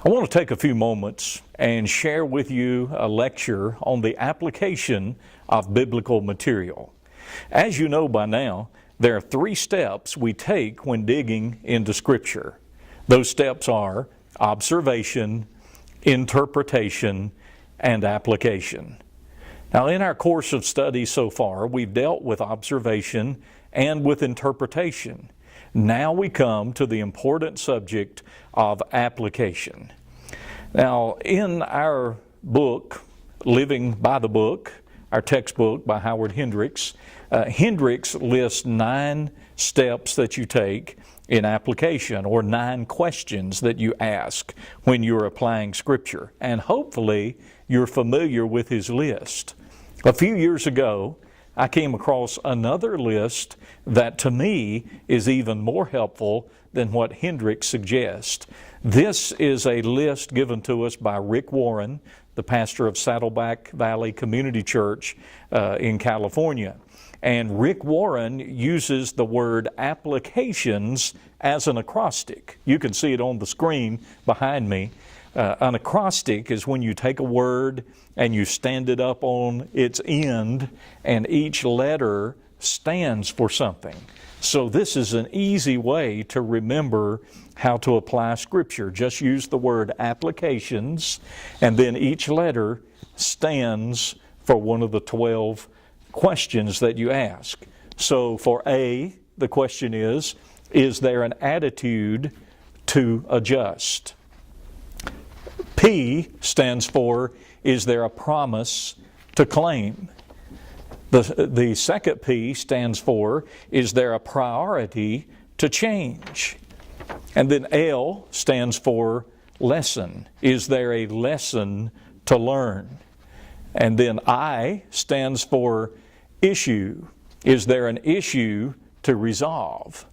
I want to take a few moments and share with you a lecture on the application of biblical material. As you know by now, there are 3 steps we take when digging into Scripture. Those steps are observation, interpretation, and application. Now, in our course of study so far, we've dealt with observation and with interpretation. Now we come to the important subject of application. Now, in our book, Living by the Book, our textbook by Howard Hendricks, Hendricks lists 9 steps that you take in application, or 9 questions that you ask when you're applying Scripture. And hopefully you're familiar with his list. A few years ago, I came across another list that to me is even more helpful than what Hendricks suggests. This is a list given to us by Rick Warren, the pastor of Saddleback Valley Community Church in California. And Rick Warren uses the word applications as an acrostic. You can see it on the screen behind me. An acrostic is when you take a word and you stand it up on its end, and each letter stands for something. So this is an easy way to remember how to apply Scripture. Just use the word applications, and then each letter stands for one of the 12 questions that you ask. So for A, the question is there an attitude to adjust? P stands for, is there a promise to claim? The second P stands for, is there a priority to change? And then L stands for lesson. Is there a lesson to learn? And then I stands for issue. Is there an issue to resolve?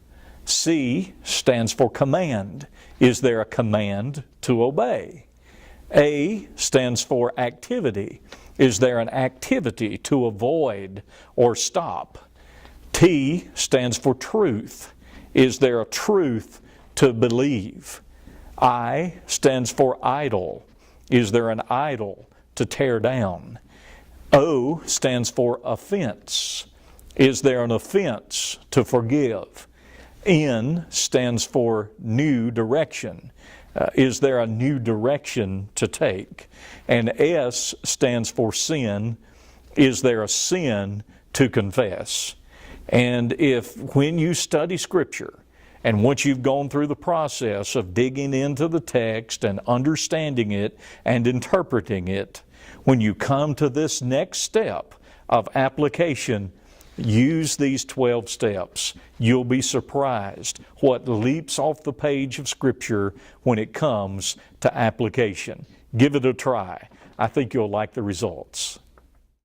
C stands for command. Is there a command to obey? A stands for activity. Is there an activity to avoid or stop? T stands for truth. Is there a truth to believe? I stands for idol. Is there an idol to tear down? O stands for offense. Is there an offense to forgive? N stands for new direction. Is there a new direction to take? And S stands for sin. Is there a sin to confess? And if when you study Scripture, and once you've gone through the process of digging into the text and understanding it and interpreting it, when you come to this next step of application, use these 12 steps. You'll be surprised what leaps off the page of Scripture when it comes to application. Give it a try. I think you'll like the results.